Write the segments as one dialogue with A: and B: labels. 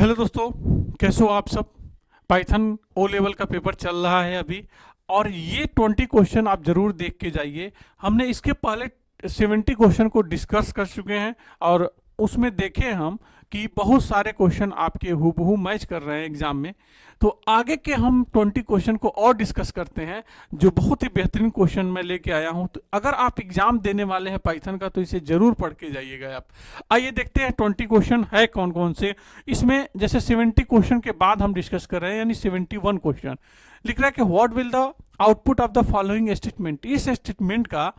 A: Hello दोस्तों, कैसे हो आप सब। पाइथन ओ लेवल का पेपर चल रहा है अभी, और ये 20 क्वेश्चन आप जरूर देख के जाइए। हमने इसके पहले 70 क्वेश्चन को डिस्कस कर चुके हैं, और उसमें देखे हम कि बहुत सारे क्वेश्चन आपके हूबहू मैच कर रहे हैं एग्जाम में। तो आगे के हम 20 क्वेश्चन को और डिस्कस करते हैं, जो बहुत ही बेहतरीन क्वेश्चन मैं लेके आया हूं। तो अगर आप एग्जाम देने वाले हैं पाइथन का, तो इसे जरूर पढ़ के जाइएगा आप। आइए देखते हैं 20 क्वेश्चन है कौन कौन से। इसमें जैसे 70 क्वेश्चन के बाद हम डिस्कस कर रहे हैं, यानी 71 क्वेश्चन लिख रहा है कि what will the output of the following statement. इस स्टेटमेंट का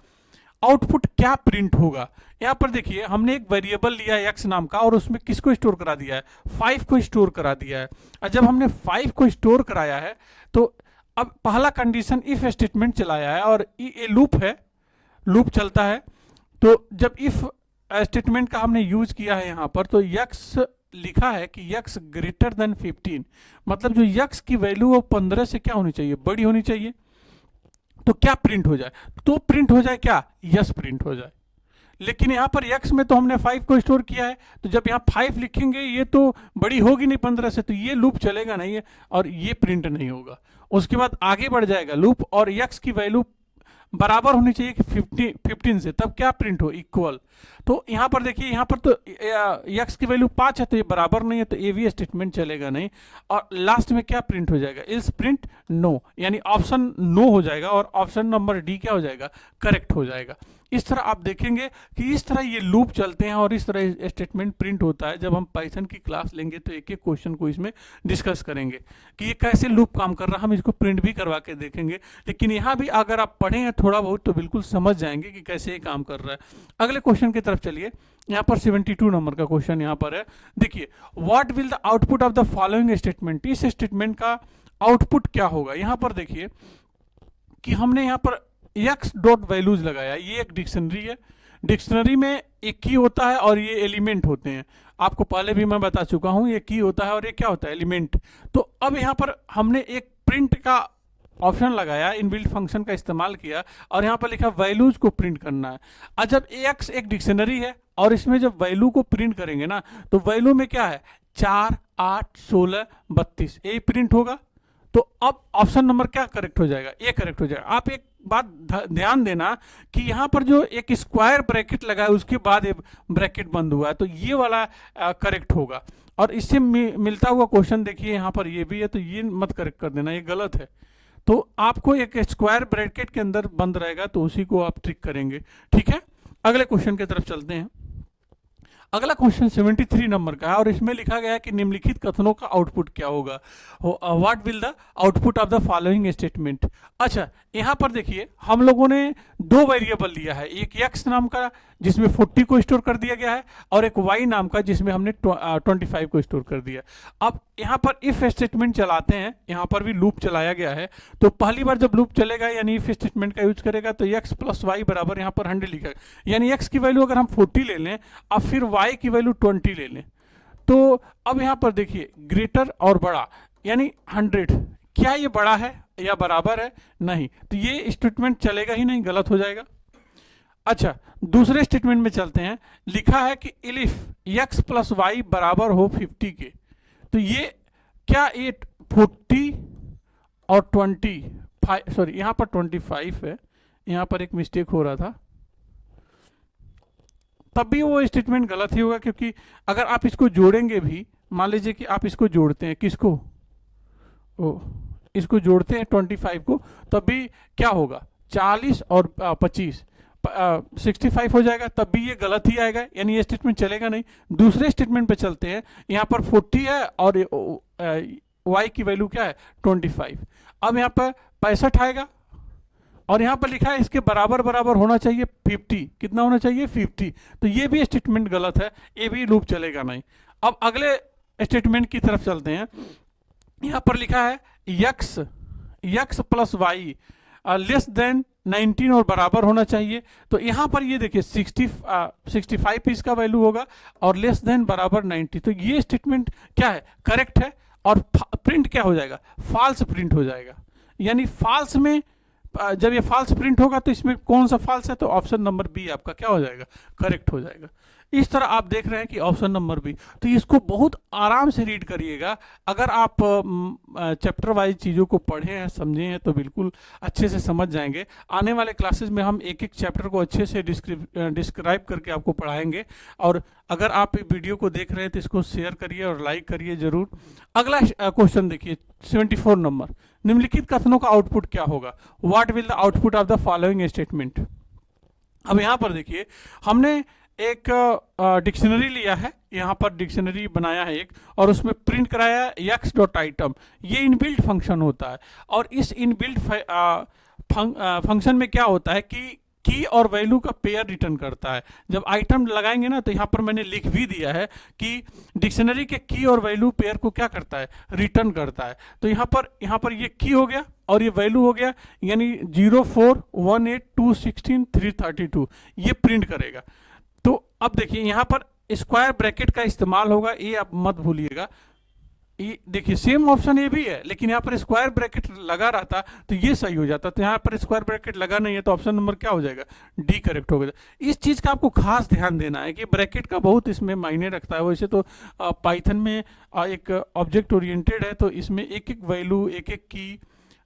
A: आउटपुट क्या प्रिंट होगा। यहाँ पर देखिए, हमने एक वेरिएबल लिया है x नाम का, और उसमें किसको स्टोर करा दिया है, 5 को स्टोर करा दिया है। और जब हमने 5 को स्टोर कराया है, तो अब पहला कंडीशन इफ स्टेटमेंट चलाया है, और ये लूप है, लूप चलता है। तो जब इफ स्टेटमेंट का हमने यूज किया है यहाँ पर, तो x लिखा है कि x ग्रेटर देन 15, मतलब जो x की वैल्यू वो 15 से क्या होनी चाहिए, बड़ी होनी चाहिए। तो क्या प्रिंट हो जाए, तो प्रिंट हो जाए क्या, यस प्रिंट हो जाए। लेकिन यहाँ पर x में तो हमने 5 को स्टोर किया है, तो जब यहाँ 5 लिखेंगे, ये तो बड़ी होगी नहीं 15 से, तो ये लूप चलेगा नहीं है, और ये प्रिंट नहीं होगा। उसके बाद आगे बढ़ जाएगा लूप, और x की वैल्यू बराबर होनी चाहिए कि 15 से, तब क्या प्रिंट हो, इक्वल। तो यहाँ पर देखिए, यहाँ पर तो x की वैल्यू 5 है, तो ये बराबर नहीं है, तो ये भी स्टेटमेंट चलेगा नहीं। और लास्ट में क्या प्रिंट हो जाएगा, इल्स प्रिंट नो, यानी ऑप्शन नो हो जाएगा, और ऑप्शन नंबर डी क्या हो जाएगा, करेक्ट हो जाएगा। इस तरह आप देखेंगे कि इस तरह ये लूप चलते हैं, और इस तरह स्टेटमेंट प्रिंट होता है। जब हम पाइथन की क्लास लेंगे, तो एक एक क्वेश्चन को इसमें डिस्कस करेंगे कि ये कैसे लूप काम कर रहा है, हम इसको प्रिंट भी करवा के देखेंगे। लेकिन यहाँ भी अगर आप पढ़े हैं थोड़ा बहुत, तो बिल्कुल समझ जाएंगे कि कैसे ये काम कर रहा है। अगले क्वेश्चन की तरफ चलिए। यहाँ पर 72 नंबर का क्वेश्चन यहाँ पर है। देखिए, what will the output of the following statement. इस स्टेटमेंट का आउटपुट क्या होगा। यहाँ पर देखिए कि हमने यहाँ पर x डॉट वैल्यूज लगाया। ये एक डिक्शनरी है, डिक्शनरी में एक की होता है और ये एलिमेंट होते हैं। आपको पहले भी मैं बता चुका हूँ, ये की होता है और ये क्या होता है, एलिमेंट। तो अब यहाँ पर हमने एक प्रिंट का ऑप्शन लगाया, इनबिल्ट फंक्शन का इस्तेमाल किया, और यहाँ पर लिखा वैल्यूज को प्रिंट करना है। और जब x एक डिक्शनरी है, और इसमें जब वैल्यू को प्रिंट करेंगे ना, तो वैल्यू में क्या है, 4, 8, 16, 32, ये प्रिंट होगा। तो अब ऑप्शन नंबर क्या करेक्ट हो जाएगा, ये करेक्ट हो जाएगा। आप एक बात ध्यान देना कि यहाँ पर जो एक स्क्वायर ब्रैकेट लगा है, उसके बाद एक ब्रैकेट बंद हुआ है, तो ये वाला करेक्ट होगा। और इससे मिलता हुआ क्वेश्चन देखिए, यहाँ पर ये भी है, तो ये मत करेक्ट कर देना, ये गलत है। तो आपको एक स्क्वायर ब्रैकेट के अंदर बंद रहेगा, तो उसी को आप ट्रिक करेंगे। ठीक है, अगले क्वेश्चन की तरफ चलते हैं। अगला क्वेश्चन 73 नंबर का है, और इसमें लिखा गया है कि निम्नलिखित कथनों का आउटपुट क्या होगा। What will the output of the following statement. अच्छा, यहाँ पर देखिए, हम लोगों ने दो वेरिएबल लिया है, एक x नाम का जिसमें 40 को स्टोर कर दिया गया है, और एक y नाम का जिसमें हमने 25 को स्टोर कर दिया। अब यहाँ पर इफ स्टेटमेंट चलाते हैं, यहाँ पर भी लूप चलाया गया है। तो पहली बार जब लूप चलेगा, यानी इफ स्टेटमेंट का यूज करेगा, तो x प्लस वाई बराबर यहाँ पर 100 लिखा है, यानी x की वैल्यू अगर हम 40 ले लें, अब फिर y की वैल्यू 20 ले लें, तो अब यहाँ पर देखिए ग्रेटर और बड़ा, यानी 100, क्या ये बड़ा है या बराबर है, नहीं, तो ये स्टेटमेंट चलेगा ही नहीं, गलत हो जाएगा। अच्छा, दूसरे स्टेटमेंट में चलते हैं। लिखा है कि इफ x प्लस वाई बराबर हो 50 के, तो ये क्या, ये 40 और 25, सॉरी यहाँ पर 25 है, यहाँ पर एक मिस्टेक हो रहा था, तब भी वो स्टेटमेंट गलत ही होगा। क्योंकि अगर आप इसको जोड़ेंगे भी, मान लीजिए कि आप इसको जोड़ते हैं, किसको, इसको जोड़ते हैं 25 को, तब भी क्या होगा, 40 और 25, 65 हो जाएगा, तब भी ये गलत ही आएगा, यानी ये स्टेटमेंट चलेगा नहीं। दूसरे स्टेटमेंट पे चलते हैं। यहाँ पर 40 है, और y की वैल्यू क्या है, 25। अब यहाँ पर 65 आएगा, और यहाँ पर लिखा है इसके बराबर बराबर होना चाहिए 50, कितना होना चाहिए, 50, तो ये भी स्टेटमेंट गलत है, ये भी लूप चलेगा नहीं। अब अगले स्टेटमेंट की तरफ चलते हैं। यहाँ पर लिखा है x plus Y less than 19 और बराबर होना चाहिए। तो यहाँ पर ये देखिए 65 इसका वैल्यू होगा, और लेस देन बराबर 90, तो ये स्टेटमेंट क्या है, करेक्ट है। और प्रिंट क्या हो जाएगा, फॉल्स प्रिंट हो जाएगा। यानी फॉल्स में जब ये फॉल्स प्रिंट होगा, तो इसमें कौन सा फॉल्स है, तो ऑप्शन नंबर बी आपका क्या हो जाएगा, करेक्ट हो जाएगा। इस तरह आप देख रहे हैं कि ऑप्शन नंबर बी। तो इसको बहुत आराम से रीड करिएगा। अगर आप चैप्टर वाइज चीज़ों को पढ़े हैं, समझे हैं, तो बिल्कुल अच्छे से समझ जाएंगे। आने वाले क्लासेस में हम एक एक चैप्टर को अच्छे से डिस्क्राइब करके आपको पढ़ाएंगे। और अगर आप वीडियो को देख रहे हैं तो इसको शेयर करिए और लाइक करिए जरूर। अगला क्वेश्चन देखिए 74 नंबर, निम्नलिखित कथनों का आउटपुट क्या होगा? What will the output of the following statement. अब यहाँ पर देखिए हमने एक डिक्शनरी लिया है, यहाँ पर डिक्शनरी बनाया है एक, और उसमें प्रिंट कराया है एक्स डॉट आइटम। ये इनबिल्ट फंक्शन होता है। और इस इनबिल्ट फंक्शन में क्या होता है कि की और वैल्यू का पेयर रिटर्न करता है। जब आइटम लगाएंगे ना, तो यहाँ पर मैंने लिख भी दिया है कि डिक्शनरी के की और वैल्यू पेयर को क्या करता है, रिटर्न करता है। तो यहाँ पर ये की हो गया और ये वैल्यू हो गया, यानी 0 4 1 8 2 16 3 32 ये प्रिंट करेगा। तो अब देखिए यहाँ पर स्क्वायर ब्रैकेट का इस्तेमाल होगा, ये आप मत भूलिएगा। ये देखिए सेम ऑप्शन ये भी है, लेकिन यहाँ पर स्क्वायर ब्रैकेट लगा रहता तो ये सही हो जाता। तो यहाँ पर स्क्वायर ब्रैकेट लगा नहीं है, तो ऑप्शन नंबर क्या हो जाएगा, डी करेक्ट हो गया। इस चीज़ का आपको खास ध्यान देना है कि ब्रैकेट का बहुत इसमें मायने रखता है। वैसे तो पाइथन में एक ऑब्जेक्ट ओरिएंटेड है, तो इसमें एक एक वैल्यू, एक एक की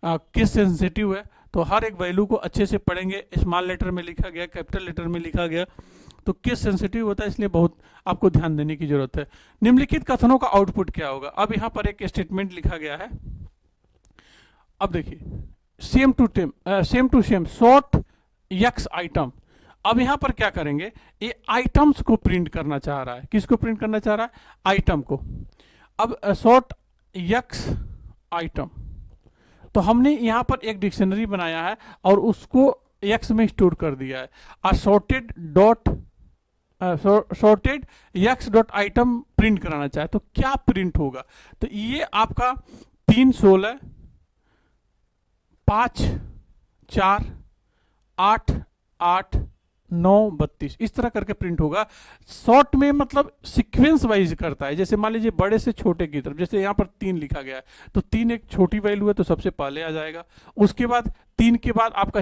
A: किस सेंसिटिव है, तो हर एक वैल्यू को अच्छे से पढ़ेंगे। स्मॉल लेटर में लिखा गया, कैपिटल लेटर में लिखा गया, तो किस सेंसिटिव होता है, इसलिए बहुत आपको ध्यान देने की जरूरत है। निम्नलिखित कथनों का आउटपुट क्या होगा? अब यहाँ पर एक स्टेटमेंट लिखा गया है। अब देखिए सेम टू सेम शॉर्ट यक्स आइटम। अब यहाँ पर क्या करेंगे, ये आइटम्स को प्रिंट करना चाह रहा है। किसको प्रिंट करना चाह रहा है? आइटम को। अब शॉर्ट यक्स आइटम, तो हमने यहाँ पर एक डिक्शनरी बनाया है और उसको एक्स में स्टोर कर दिया है। Sorted x dot item print कराना चाहे तो क्या प्रिंट होगा? तो ये आपका 3 16 5 4 8 8 9 32 इस तरह करके प्रिंट होगा। शॉर्ट में मतलब सीक्वेंस वाइज करता है। जैसे मान लीजिए बड़े से छोटे की तरफ, जैसे यहाँ पर 3 लिखा गया है, तो 3 एक छोटी वैल्यू है, तो सबसे पहले आ जाएगा। उसके बाद 3 के बाद आपका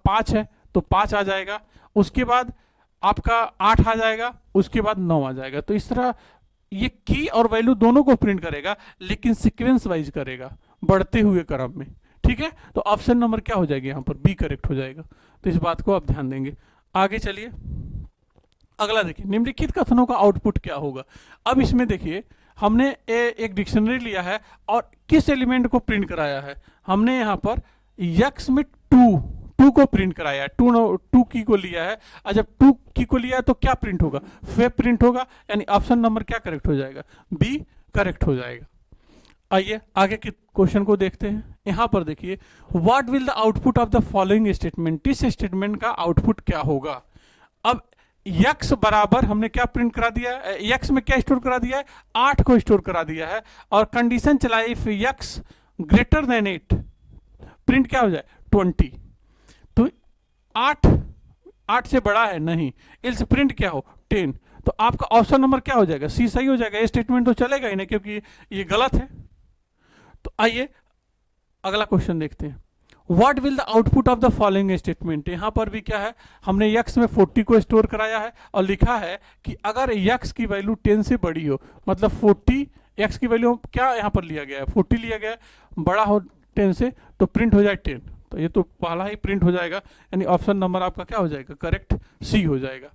A: 5 है, तो 5 आ जाएगा। उसके बाद आपका 8 आ जाएगा, उसके बाद 9 आ जाएगा। तो इस तरह ये की और वैल्यू दोनों को प्रिंट करेगा, लेकिन सीक्वेंस वाइज करेगा, बढ़ते हुए क्रम में। ठीक है, तो ऑप्शन नंबर क्या हो जाएगा? यहाँ पर बी करेक्ट हो जाएगा। तो इस बात को आप ध्यान देंगे। आगे चलिए, अगला देखिए निम्नलिखित कथनों का आउटपुट क्या होगा। अब इसमें देखिए हमने एक डिक्शनरी लिया है और किस एलिमेंट को प्रिंट कराया है? हमने यहाँ पर यक्स में टू को प्रिंट कराया है। टू की को लिया है, और जब 2 की को लिया है तो क्या प्रिंट होगा? फे प्रिंट होगा, यानी ऑप्शन नंबर क्या करेक्ट हो जाएगा? बी करेक्ट हो जाएगा। आइए आगे के क्वेश्चन को देखते हैं। यहां पर देखिए what will the output of the following statement. इस स्टेटमेंट का आउटपुट क्या होगा? अब यक्स बराबर हमने क्या प्रिंट करा दिया है? यक्स में क्या स्टोर करा दिया है? 8 को स्टोर करा दिया है, और कंडीशन चलाई if x greater than 8 print क्या हो जाए? 20। तो 8 से बड़ा है नहीं, इल्स प्रिंट क्या हो? 10। तो आपका ऑप्शन नंबर क्या हो जाएगा? सी सही हो जाएगा। ये स्टेटमेंट तो चलेगा ही नहीं, क्योंकि ये गलत है। तो आइए अगला क्वेश्चन देखते हैं। What will the output of the following statement. यहां पर भी क्या है, हमने यक्स में 40 को स्टोर कराया है और लिखा है कि अगर यक्स की वैल्यू 10 से बड़ी हो, मतलब 40 एक्स की वैल्यू क्या यहाँ पर लिया गया है? 40 लिया गया है, बड़ा हो 10 से, तो प्रिंट हो जाए 10। तो ये तो पहला ही प्रिंट हो जाएगा, यानी ऑप्शन नंबर आपका क्या हो जाएगा? करेक्ट, सी हो जाएगा।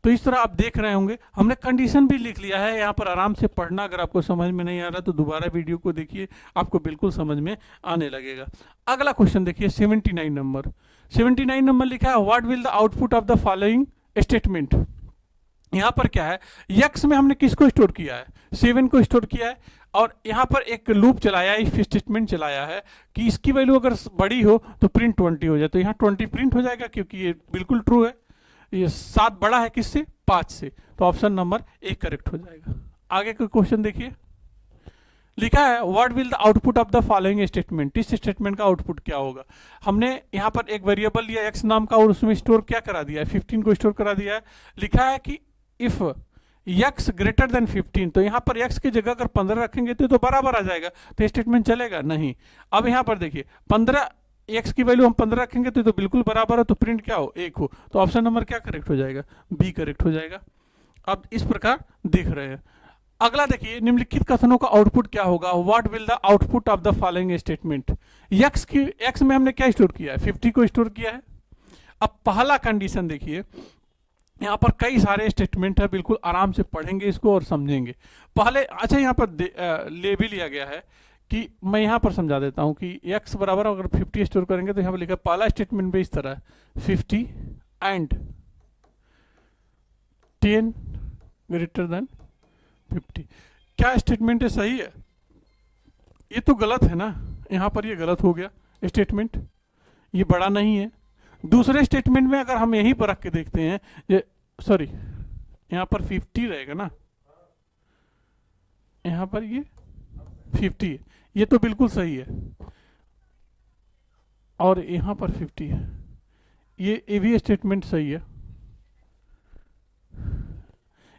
A: तो इस तरह आप देख रहे होंगे हमने कंडीशन भी लिख लिया है। यहाँ पर आराम से पढ़ना, अगर आपको समझ में नहीं आ रहा तो दोबारा वीडियो को देखिए, आपको बिल्कुल समझ में आने लगेगा। अगला क्वेश्चन देखिए 79 नंबर। 79 नंबर लिखा है what will the output of the following statement. यहाँ पर क्या है, यक्स में हमने किसको स्टोर किया है? 7 को स्टोर किया है, और यहाँ पर एक लूप चलाया है, इफ स्टेटमेंट चलाया है कि इसकी वैल्यू अगर बड़ी हो तो प्रिंट 20 हो जाए। तो यहाँ 20 प्रिंट हो जाएगा, क्योंकि ये बिल्कुल ट्रू है। ये 7 बड़ा है किससे? 5 से। तो ऑप्शन नंबर ए करेक्ट हो जाएगा। आगे का क्वेश्चन देखिए, लिखा है what will the output of the following statement. इस स्टेटमेंट का आउटपुट क्या होगा? हमने यहाँ पर एक वेरिएबल लिया एक्स नाम का, और उसमें स्टोर क्या करा दिया है? 15 को स्टोर करा दिया है। लिखा है कि इफ एक्स ग्रेटर देन 15, तो यहाँ पर एक्स की जगह अगर 15 रखेंगे तो बराबर आ जाएगा, तो स्टेटमेंट चलेगा नहीं। अब यहाँ पर देखिए 15 एक्स की वैल्यू हम 15 रखेंगे तो बिल्कुल बराबर है, तो प्रिंट क्या हो? 1 हो। तो ऑप्शन नंबर क्या करेक्ट हो जाएगा? बी करेक्ट हो जाएगा। आप इस प्रकार देख रहे हैं। अगला देखिए, निम्नलिखित कथनों का आउटपुट क्या होगा, what will the output of the following statement. X में हमने क्या स्टोर किया है, 50 को स्टोर किया है। अब पहला कंडीशन देखिए, यहाँ पर कई सारे स्टेटमेंट है, बिल्कुल आराम से पढ़ेंगे इसको और समझेंगे। पहले अच्छा यहाँ पर ले भी लिया गया है कि मैं यहाँ पर समझा देता हूँ कि x बराबर अगर 50 स्टोर करेंगे तो यहाँ पर लिखा पहला स्टेटमेंट भी इस तरह है 50 एंड 10 ग्रेटर देन 50। क्या स्टेटमेंट है, सही है? ये तो गलत है ना, यहाँ पर ये गलत हो गया स्टेटमेंट, ये बड़ा नहीं है। दूसरे स्टेटमेंट में अगर हम यहीं पर रख के देखते हैं, ये सॉरी यहाँ पर 50 रहेगा ना, यहाँ पर ये 50 है, ये तो बिल्कुल सही है, और यहाँ पर 50 है, ये भी स्टेटमेंट सही है।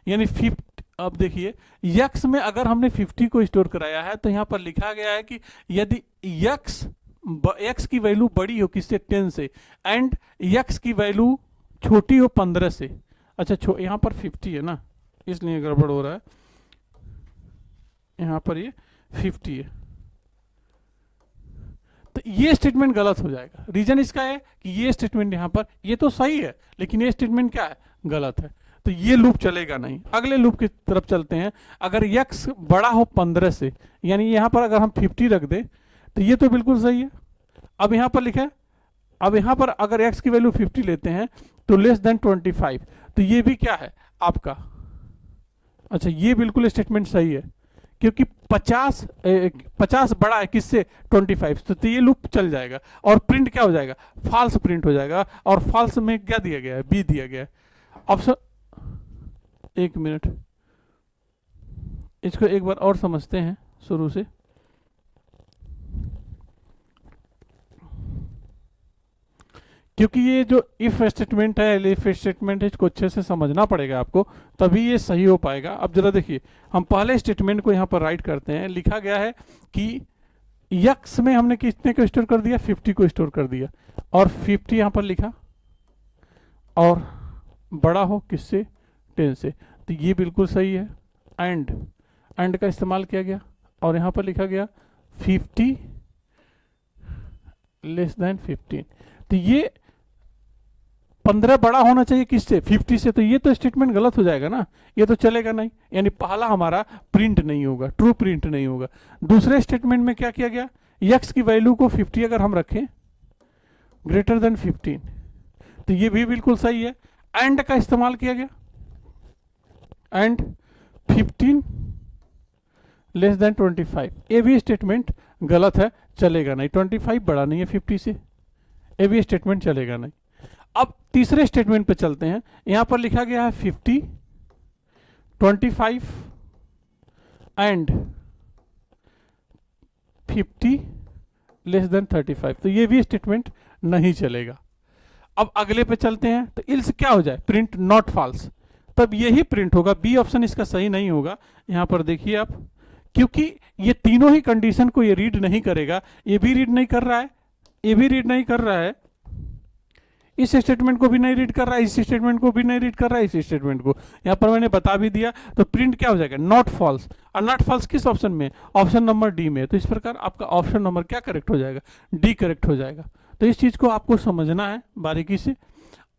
A: यानी 50, अब देखिए x में अगर हमने 50 को स्टोर कराया है तो यहाँ पर लिखा गया है कि यदि x की वैल्यू बड़ी हो किससे, 10 से, एंड x की वैल्यू छोटी हो 15 से। अच्छा यहाँ पर 50 है ना, इसलिए गड़बड़ हो रहा है, यहाँ पर ये 50 है, तो ये स्टेटमेंट गलत हो जाएगा। रीजन इसका है कि ये स्टेटमेंट यहाँ पर, ये तो सही है लेकिन ये स्टेटमेंट क्या है, गलत है, तो ये लूप चलेगा नहीं। अगले लूप की तरफ चलते हैं। अगर x बड़ा हो 15 से, यानी यहाँ पर अगर हम 50 रख दें तो ये तो बिल्कुल सही है। अब यहाँ पर लिखा है, अब यहाँ पर अगर x की वैल्यू 50 लेते हैं तो लेस देन 25, तो ये भी क्या है आपका, अच्छा ये बिल्कुल स्टेटमेंट सही है क्योंकि 50 बड़ा है किससे, 25, तो ये लूप चल जाएगा और प्रिंट क्या हो जाएगा, फॉल्स प्रिंट हो जाएगा। और फॉल्स में क्या दिया गया है, बी दिया गया है। ऑप्शन, एक मिनट, इसको एक बार और समझते हैं शुरू से। क्योंकि ये जो इफ स्टेटमेंट है, इफ स्टेटमेंट है, इसको अच्छे से समझना पड़ेगा आपको, तभी ये सही हो पाएगा। अब जरा देखिए, हम पहले स्टेटमेंट को यहाँ पर राइट करते हैं। लिखा गया है कि x में हमने कितने को स्टोर कर दिया, 50 को स्टोर कर दिया, और 50 यहाँ पर लिखा, और बड़ा हो किससे, 10 से, तो ये बिल्कुल सही है। एंड का इस्तेमाल किया गया और यहाँ पर लिखा गया 50 लेस देन 15, तो ये 15 बड़ा होना चाहिए किससे, 50 से, तो ये तो स्टेटमेंट गलत हो जाएगा ना, ये तो चलेगा नहीं। यानी पहला हमारा प्रिंट नहीं होगा, ट्रू प्रिंट नहीं होगा। दूसरे स्टेटमेंट में क्या किया गया, x की वैल्यू को 50 अगर हम रखें ग्रेटर देन 15, तो ये भी बिल्कुल सही है। एंड का इस्तेमाल किया गया, एंड 15 लेस देन 25, ये भी स्टेटमेंट गलत है, चलेगा नहीं। 25 बड़ा नहीं है 50 से, ये भी स्टेटमेंट चलेगा नहीं। अब तीसरे स्टेटमेंट पे चलते हैं। यहां पर लिखा गया है 50, 25 एंड 50 लेस देन 35, तो ये भी स्टेटमेंट नहीं चलेगा। अब अगले पे चलते हैं, तो इल्स क्या हो जाए, प्रिंट नॉट फॉल्स, तब यही प्रिंट होगा। बी ऑप्शन इसका सही नहीं होगा। यहां पर देखिए आप, क्योंकि ये तीनों ही कंडीशन को ये रीड नहीं करेगा, ये भी रीड नहीं कर रहा है, ये भी रीड नहीं कर रहा है, इस स्टेटमेंट को भी नहीं रीड कर रहा है, इस स्टेटमेंट को भी नहीं रीड कर रहा है, इस स्टेटमेंट को। यहां पर मैंने बता भी दिया, तो प्रिंट क्या हो जाएगा, नॉट फॉल्स। और नॉट फॉल्स किस ऑप्शन में, ऑप्शन नंबर डी में। तो इस प्रकार आपका ऑप्शन नंबर क्या करेक्ट हो जाएगा, डी करेक्ट हो जाएगा। तो इस चीज को आपको समझना है बारीकी से।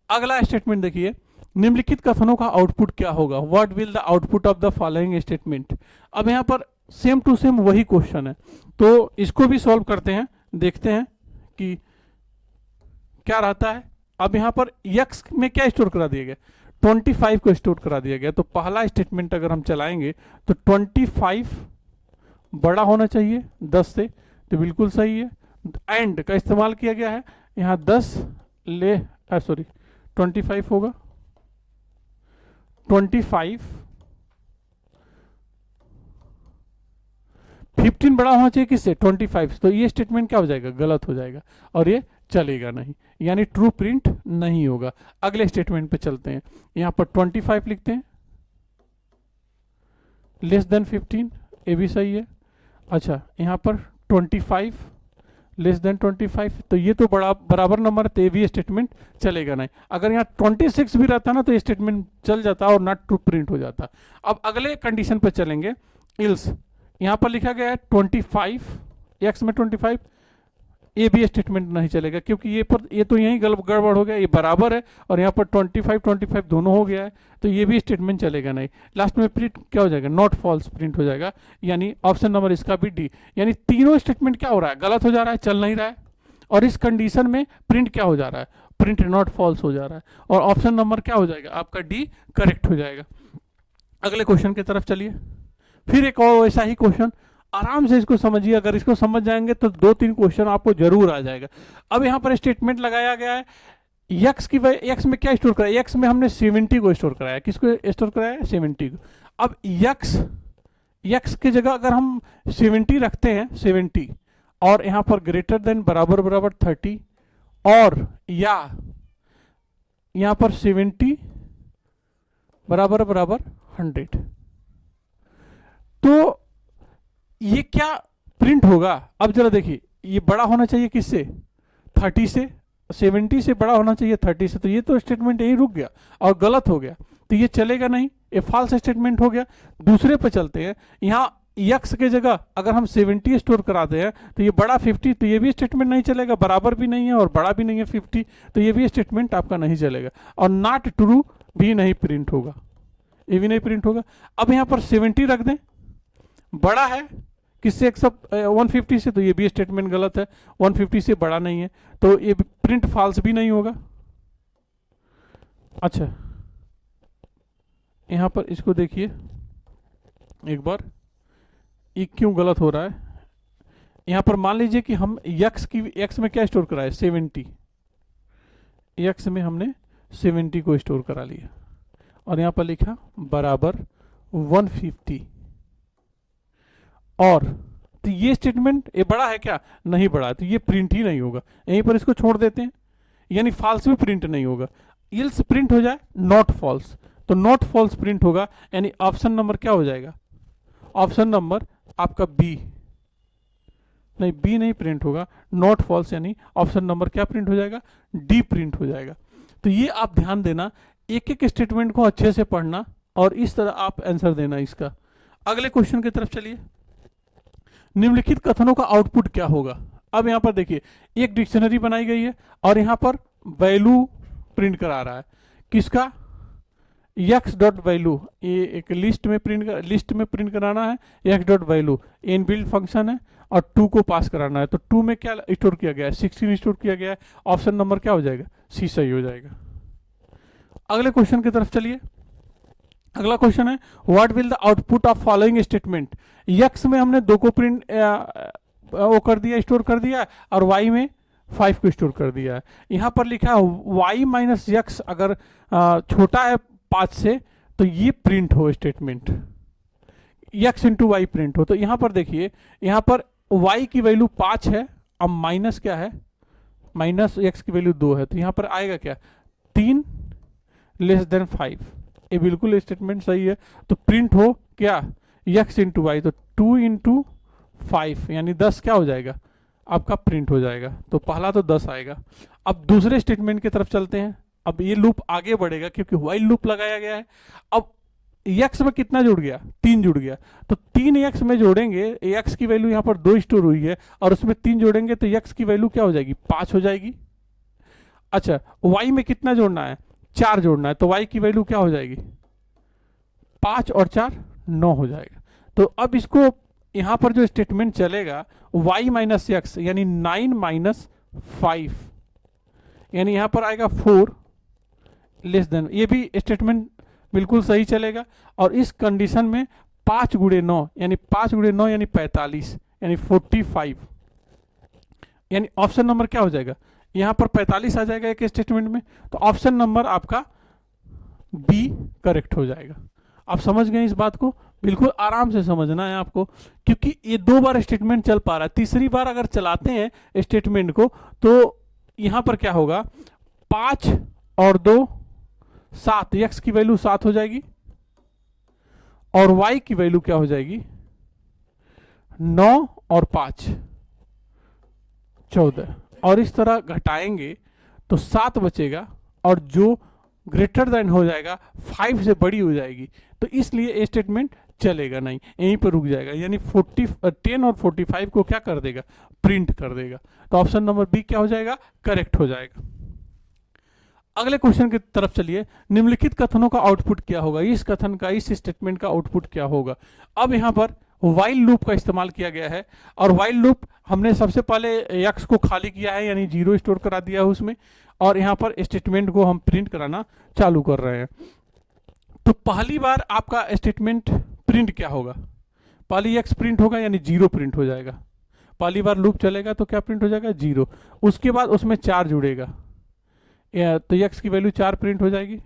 A: अगला स्टेटमेंट देखिए, निम्नलिखित कथनों का आउटपुट क्या होगा, what will the output of the following statement. अब यहाँ पर सेम टू सेम वही क्वेश्चन है, तो इसको भी सॉल्व करते हैं, देखते हैं कि क्या रहता है। अब यहाँ पर x में क्या स्टोर करा दिया गया, 25 को स्टोर करा दिया गया। तो पहला स्टेटमेंट अगर हम चलाएंगे तो 25 बड़ा होना चाहिए 10 से, तो बिल्कुल सही है। एंड का इस्तेमाल किया गया है, यहाँ 10 ले सॉरी 25 होगा, 25 15 बड़ा होना चाहिए किससे, 25, तो ये स्टेटमेंट क्या हो जाएगा, गलत हो जाएगा और ये चलेगा नहीं, यानी ट्रू प्रिंट नहीं होगा। अगले स्टेटमेंट पे चलते हैं। यहां पर 25 लिखते हैं, लेस देन 15, ये भी सही है। अच्छा, यहां पर 25 लेस देन 25, तो ये तो बड़ा बराबर नंबर है, तो ये भी स्टेटमेंट चलेगा नहीं। अगर यहाँ 26 भी रहता ना तो ये स्टेटमेंट चल जाता और नॉट ट्रू प्रिंट हो जाता। अब अगले कंडीशन पे चलेंगे, इल्स यहाँ पर लिखा गया है 25, एक्स में 25, ये भी स्टेटमेंट नहीं चलेगा क्योंकि ये तो यही गड़बड़ हो गया, ये बराबर है और यहाँ पर 25 दोनों हो गया है, तो ये भी स्टेटमेंट चलेगा नहीं। लास्ट में प्रिंट क्या हो जाएगा, नॉट फॉल्स प्रिंट हो जाएगा, यानी ऑप्शन नंबर इसका भी डी, यानी तीनों स्टेटमेंट क्या हो रहा है, गलत हो जा रहा है, चल नहीं रहा है। और इस कंडीशन में प्रिंट क्या हो जा रहा है, प्रिंट नॉट फॉल्स हो जा रहा है, और ऑप्शन नंबर क्या हो जाएगा आपका, डी करेक्ट हो जाएगा। अगले क्वेश्चन की तरफ चलिए, फिर एक और वैसा ही क्वेश्चन, आराम से इसको समझिए, अगर इसको समझ जाएंगे तो 2-3 क्वेश्चन आपको जरूर आ जाएगा। अब यहाँ पर स्टेटमेंट लगाया गया है, एक्स में क्या स्टोर कराया, एक्स में हमने 70 को स्टोर कराया, किसको स्टोर कराया, 70 को। अब एक्स की जगह अगर हम 70 रखते हैं, 70 और यहाँ पर ग्रेटर देन बराबर 30, और या यहाँ पर 70 बराबर 100, तो ये क्या प्रिंट होगा। अब जरा देखिए, ये बड़ा होना चाहिए किससे, 30 से, 70 से बड़ा होना चाहिए 30 से, तो ये तो स्टेटमेंट यही रुक गया और गलत हो गया, तो ये चलेगा नहीं, ये फॉल्स स्टेटमेंट हो गया। दूसरे पे चलते हैं, यहाँ एक्स के जगह अगर हम 70 स्टोर कराते हैं तो ये बड़ा 50, तो ये भी स्टेटमेंट नहीं चलेगा, बराबर भी नहीं है और बड़ा भी नहीं है 50, तो ये भी स्टेटमेंट आपका नहीं चलेगा। और नॉट ट्रू भी नहीं प्रिंट होगा, ये भी नहीं प्रिंट होगा। अब यहाँ पर 70 रख दें, बड़ा है किससे, 150 से, तो ये भी स्टेटमेंट गलत है, 150 से बड़ा नहीं है, तो ये प्रिंट फॉल्स भी नहीं होगा। अच्छा, यहां पर इसको देखिए एक बार, ये क्यों गलत हो रहा है। यहां पर मान लीजिए कि हम एक्स में क्या स्टोर कराए, 70, एक्स में हमने 70 को स्टोर करा लिया और यहां पर लिखा बराबर 150, और तो ये स्टेटमेंट, ये बड़ा है क्या, नहीं बड़ा, तो ये प्रिंट ही नहीं होगा, यहीं पर इसको छोड़ देते हैं, यानी फॉल्स भी प्रिंट नहीं होगा। इल्स प्रिंट हो जाए नॉट फॉल्स, तो नॉट फॉल्स प्रिंट होगा, यानी ऑप्शन नंबर क्या हो जाएगा, ऑप्शन नंबर आपका बी, नहीं बी नहीं प्रिंट होगा, नॉट फॉल्स, यानी ऑप्शन नंबर क्या प्रिंट हो जाएगा, डी प्रिंट हो जाएगा। तो ये आप ध्यान देना, एक एक स्टेटमेंट को अच्छे से पढ़ना और इस तरह आप आंसर देना इसका। अगले क्वेश्चन की तरफ चलिए, निम्नलिखित कथनों का आउटपुट क्या होगा। अब यहां पर देखिए, एक डिक्शनरी बनाई गई है और यहां पर वैल्यू प्रिंट करा रहा है, किसका, एक्स डॉट वैल्यू, ये एक लिस्ट में प्रिंट कराना है, x dot value inbuilt function है और 2 को पास कराना है, तो 2 में क्या स्टोर किया गया है, 16 स्टोर किया गया है, ऑप्शन नंबर क्या हो जाएगा, सी सही हो जाएगा। अगले क्वेश्चन की तरफ चलिए, अगला क्वेश्चन है, what will the output of following statement. X में हमने 2 को प्रिंट वो कर दिया, स्टोर कर दिया, और वाई में 5 को स्टोर कर दिया है। यहाँ पर लिखा है वाई माइनस एक्स अगर छोटा है 5 से, तो ये प्रिंट हो statement, x into y print हो। तो यहाँ पर देखिए, यहाँ पर वाई की वैल्यू 5 है, अब माइनस क्या है, माइनस एक्स की वैल्यू 2 है, तो यहाँ पर आएगा क्या, 3 लेस देन 5, ये बिल्कुल स्टेटमेंट सही है। तो प्रिंट हो क्या, एक्स इंटू वाई, तो 2 इंटू 5 यानी 10 क्या हो जाएगा आपका, प्रिंट हो जाएगा। तो पहला तो 10 आएगा। अब दूसरे स्टेटमेंट की तरफ चलते हैं, अब ये लूप आगे बढ़ेगा क्योंकि व्हाइल लूप लगाया गया है। अब एक्स में कितना जुड़ गया, 3 जुड़ गया, तो 3 एक्स में जोड़ेंगे, एक्स की वैल्यू यहाँ पर 2 स्टोर हुई है और उसमें 3 जोड़ेंगे तो एक्स की वैल्यू क्या हो जाएगी, 5 हो जाएगी। अच्छा, वाई में कितना जोड़ना है, 4 जोड़ना है, तो y की वैल्यू क्या हो जाएगी, 5 और 4 9 हो जाएगा। तो अब इसको यहां पर जो स्टेटमेंट चलेगा, y माइनस एक्स यानी 9 माइनस 5, यानी यहां पर आएगा 4 लेस देन, ये भी स्टेटमेंट बिल्कुल सही चलेगा। और इस कंडीशन में 5 गुणे 9 यानी 5 गुणे 9 यानी 45 यानी 45, यानी ऑप्शन नंबर क्या हो जाएगा, यहां पर 45 आ जाएगा एक स्टेटमेंट में, तो ऑप्शन नंबर आपका बी करेक्ट हो जाएगा। आप समझ गए इस बात को, बिल्कुल आराम से समझना है आपको, क्योंकि ये 2 बार स्टेटमेंट चल पा रहा है, तीसरी बार अगर चलाते हैं स्टेटमेंट को तो यहां पर क्या होगा, 5 और 2 7, एक्स की वैल्यू 7 हो जाएगी और वाई की वैल्यू क्या हो जाएगी, 9 और 5 14, और इस तरह घटाएंगे तो 7 बचेगा, और जो ग्रेटर देन हो जाएगा 5 से बड़ी हो जाएगी, तो इसलिए ये स्टेटमेंट चलेगा नहीं, यहीं पर रुक जाएगा, यानी 10 और 45 को क्या कर देगा, प्रिंट कर देगा। तो ऑप्शन नंबर बी क्या हो जाएगा, करेक्ट हो जाएगा। अगले क्वेश्चन की तरफ चलिए। निम्नलिखित कथनों का आउटपुट क्या होगा, इस कथन का, इस स्टेटमेंट का आउटपुट क्या होगा। अब यहाँ पर वाइल लूप का इस्तेमाल किया गया है, और वाइल लूप हमने सबसे पहले एक्स को खाली किया है, यानी 0 स्टोर करा दिया है उसमें, और यहाँ पर स्टेटमेंट को हम प्रिंट कराना चालू कर रहे हैं। तो पहली बार आपका स्टेटमेंट प्रिंट क्या होगा, पहली एक्स प्रिंट होगा, यानी 0 प्रिंट हो जाएगा। पहली बार लूप चलेगा तो क्या प्रिंट हो जाएगा, 0। उसके बाद उसमें 4 जुड़ेगा, तो एक्स की वैल्यू 4 प्रिंट हो जाएगी।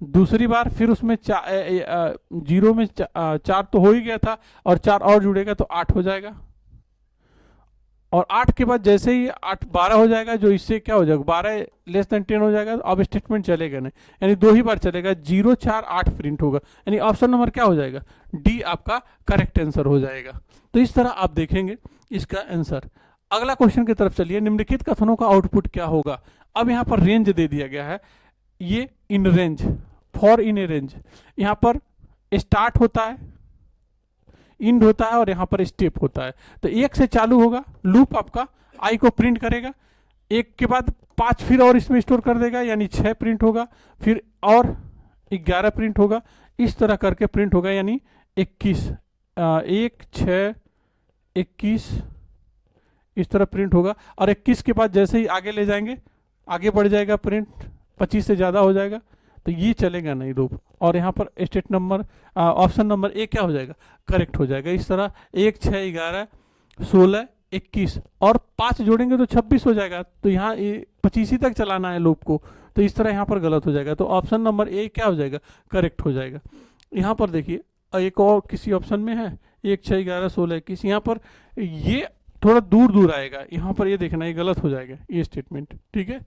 A: दूसरी बार फिर उसमें 0 में 4 तो हो ही गया था, और 4 और जुड़ेगा तो 8 हो जाएगा। और 8 के बाद जैसे ही 8 12 हो जाएगा, जो इससे क्या हो जाएगा, 12 लेस देन 10 हो जाएगा, तो अब स्टेटमेंट चलेगा नहीं, यानी 2 ही बार चलेगा, 0 4 8 प्रिंट होगा, यानी ऑप्शन नंबर क्या हो जाएगा, डी आपका करेक्ट आंसर हो जाएगा। तो इस तरह आप देखेंगे इसका आंसर। अगला क्वेश्चन की तरफ चलिए। निम्नलिखित कथनों का आउटपुट क्या होगा। अब यहाँ पर रेंज दे दिया गया है, ये in range, for in A range, यहाँ पर स्टार्ट होता है, इंड होता है, और यहाँ पर स्टेप होता है। तो 1 से चालू होगा लूप, आपका आई को प्रिंट करेगा, 1 के बाद 5 फिर और इसमें स्टोर कर देगा, यानी 6 प्रिंट होगा, फिर और 11 प्रिंट होगा, इस तरह करके प्रिंट होगा, यानी 21, 1 6 21 इस तरह प्रिंट होगा। और 21 के बाद जैसे ही आगे ले जाएंगे, आगे बढ़ जाएगा प्रिंट, 25 से ज़्यादा हो जाएगा, तो ये चलेगा नहीं लूप, और यहाँ पर state number option number A क्या हो जाएगा, करेक्ट हो जाएगा। इस तरह 1 6 11 16 21 और 5 जोड़ेंगे तो 26 हो जाएगा, तो यहाँ 25 ही तक चलाना है लूप को, तो इस तरह यहाँ पर गलत हो जाएगा। तो ऑप्शन नंबर ए क्या हो जाएगा, करेक्ट हो जाएगा। यहाँ पर देखिए एक और किसी ऑप्शन में है 1 6 11 16 21, यहाँ पर ये थोड़ा दूर दूर आएगा, यहाँ पर ये देखना, ये गलत हो जाएगा ये स्टेटमेंट, ठीक है,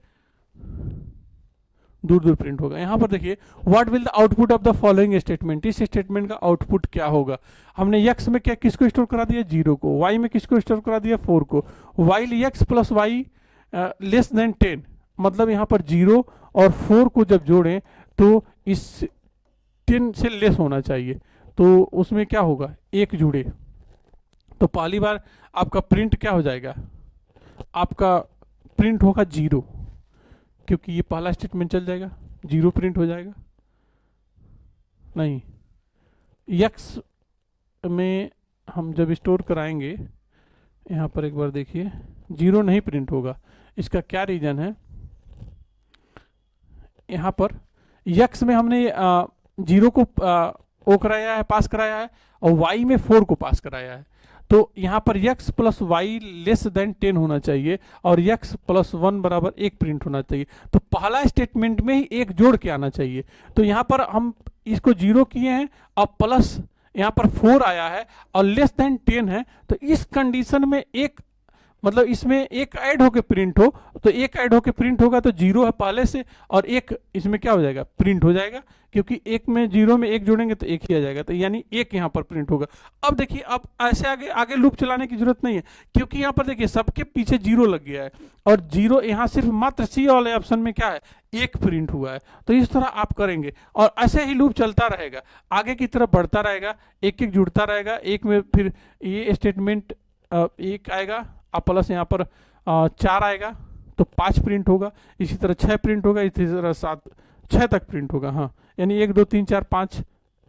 A: दूर दूर प्रिंट होगा। यहाँ पर देखिए what will the output of the following statement, इस स्टेटमेंट का आउटपुट क्या होगा। हमने x में क्या किसको स्टोर करा दिया, 0 को, y में किसको स्टोर करा दिया, 4 को, while x plus Y less than 10, मतलब यहाँ पर 0 और 4 को जब जोड़ें तो इस 10 से लेस होना चाहिए, तो उसमें क्या होगा, 1 जुड़े, तो पहली बार आपका प्रिंट क्या हो जाएगा, आपका प्रिंट होगा 0, क्योंकि ये पहला स्टेटमेंट चल जाएगा, 0 प्रिंट हो जाएगा। नहीं, x में हम जब स्टोर कराएंगे, यहाँ पर एक बार देखिए 0 नहीं प्रिंट होगा, इसका क्या रीज़न है। यहाँ पर x में हमने 0 को ओ कराया है, पास कराया है, और y में 4 को पास कराया है, तो यहाँ पर x plus Y less than 10 होना चाहिए, और x प्लस 1 बराबर 1 प्रिंट होना चाहिए, तो पहला स्टेटमेंट में ही 1 जोड़ के आना चाहिए। तो यहाँ पर हम इसको 0 किए हैं, और प्लस यहाँ पर 4 आया है, और लेस देन 10 है, तो इस कंडीशन में एक, मतलब इसमें 1 ऐड होके प्रिंट हो, तो 1 ऐड होके प्रिंट होगा तो 0 है पहले से, और 1 इसमें क्या हो जाएगा, प्रिंट हो जाएगा, क्योंकि 1 में 0 में 1 जोड़ेंगे तो 1 ही आ जाएगा, तो यानी 1 यहाँ पर प्रिंट होगा। अब देखिए, अब ऐसे आगे आगे लूप चलाने की जरूरत नहीं है, क्योंकि यहाँ पर देखिए सबके पीछे 0 लग गया है, और 0 यहाँ सिर्फ मात्र सी वाले ऑप्शन में क्या है, 1 प्रिंट हुआ है। तो इस तरह आप करेंगे, और ऐसे ही लूप चलता रहेगा, आगे की तरफ बढ़ता रहेगा, 1 1 जुड़ता रहेगा, 1 में फिर ये स्टेटमेंट 1 आएगा, अब प्लस यहाँ पर 4 आएगा तो 5 प्रिंट होगा, इसी तरह 6 प्रिंट होगा, इसी तरह 7 6 तक प्रिंट होगा, हाँ, यानी 1 2 3 4 5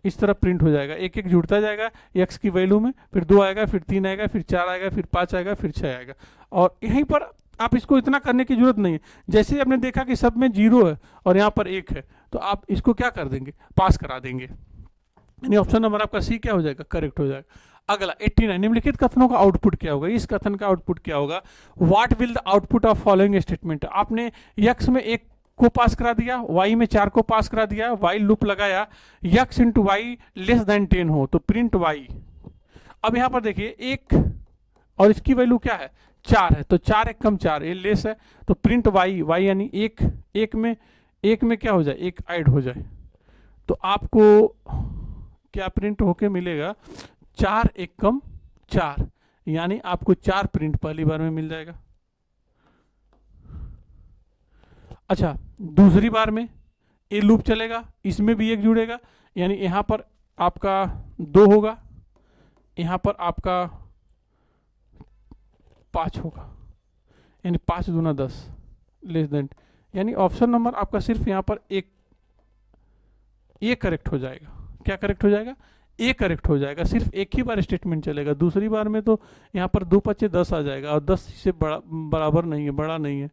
A: इस तरह प्रिंट हो जाएगा, 1 1 जुड़ता जाएगा x की वैल्यू में, फिर 2 आएगा, फिर 3 आएगा, फिर 4 आएगा, फिर 5 आएगा, फिर 6 आएगा। और यहीं पर आप इसको इतना करने की जरूरत नहीं है, जैसे ही आपने देखा कि सब में 0 है और यहाँ पर 1 है, तो आप इसको क्या कर देंगे, पास करा देंगे, यानी ऑप्शन नंबर आपका सी क्या हो जाएगा, करेक्ट हो जाएगा। अगला 89, निम्नलिखित कथनों का आउटपुट क्या होगा, इस कथन का आउटपुट क्या होगा। What will the output of following statement, आपने x में 1 को पास करा दिया, y में 4 को पास करा दिया, वाइल लूप लगाया, x into y less than 10 हो तो प्रिंट y। अब यहाँ पर देखिए 1 और इसकी वैल्यू क्या है, 4 है, तो 4 1 कम 4, ये लेस है, तो प्रिंट y यानी 1 में क्या हो जाए, 1 ऐड हो जाए, तो आपको क्या प्रिंट होके मिलेगा, 4 1 कम 4, यानी आपको 4 प्रिंट पहली बार में मिल जाएगा। अच्छा, दूसरी बार में ये लूप चलेगा, इसमें भी 1 जुड़ेगा, यानी यहाँ पर आपका 2 होगा, यहाँ पर आपका 5 होगा, यानी 5 दूना 10 लेस देन, यानी ऑप्शन नंबर आपका सिर्फ यहाँ पर एक करेक्ट हो जाएगा। क्या करेक्ट हो जाएगा? ए करेक्ट हो जाएगा। सिर्फ एक ही बार स्टेटमेंट चलेगा, दूसरी बार में तो यहाँ पर 2 5 10 आ जाएगा और 10 से बराबर नहीं है, बड़ा नहीं है,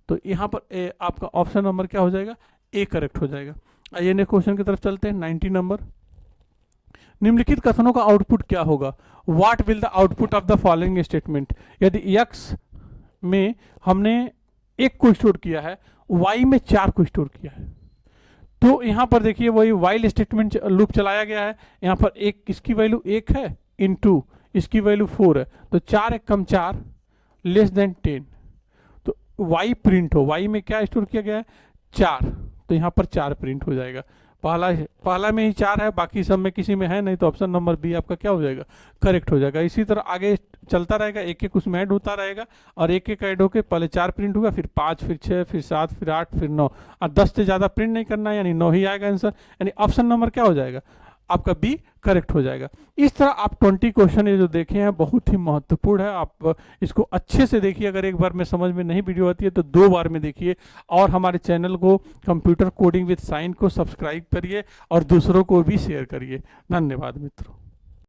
A: तो यहाँ पर आपका ऑप्शन नंबर क्या हो जाएगा? ए करेक्ट हो जाएगा। आइए नेक्स्ट क्वेश्चन की तरफ चलते हैं। 90 नंबर, निम्नलिखित कथनों का आउटपुट क्या होगा? What will the output of the following statement? यदि x में हमने 1 को स्टोर किया है, y में 4 को स्टोर किया है, तो यहाँ पर देखिए वही वाइल स्टेटमेंट लूप चलाया गया है। यहाँ पर एक इसकी वैल्यू 1 है, इनटू इसकी वैल्यू 4 है, तो 4 1 कम 4 लेस देन 10, तो y प्रिंट हो, y में क्या स्टोर किया गया है? 4, तो यहाँ पर 4 प्रिंट हो जाएगा। पहला में ही 4 है, बाकी सब में किसी में है नहीं, तो ऑप्शन नंबर बी आपका क्या हो जाएगा? करेक्ट हो जाएगा। इसी तरह आगे चलता रहेगा, एक एक उसमें ऐड होता रहेगा, और एक एक ऐड होकर पहले 4 प्रिंट होगा, फिर 5, फिर 6, फिर 7, फिर 8, फिर 9, और 10 से ज़्यादा प्रिंट नहीं करना है, यानी 9 ही आएगा आंसर, यानी ऑप्शन नंबर क्या हो जाएगा? आपका बी करेक्ट हो जाएगा। इस तरह आप 20 क्वेश्चन ये जो देखे हैं बहुत ही महत्वपूर्ण है, आप इसको अच्छे से देखिए। अगर एक बार में समझ में नहीं वीडियो आती है तो 2 बार में देखिए, और हमारे चैनल को कंप्यूटर कोडिंग विद साइन को सब्सक्राइब करिए और दूसरों को भी शेयर करिए। धन्यवाद मित्रों।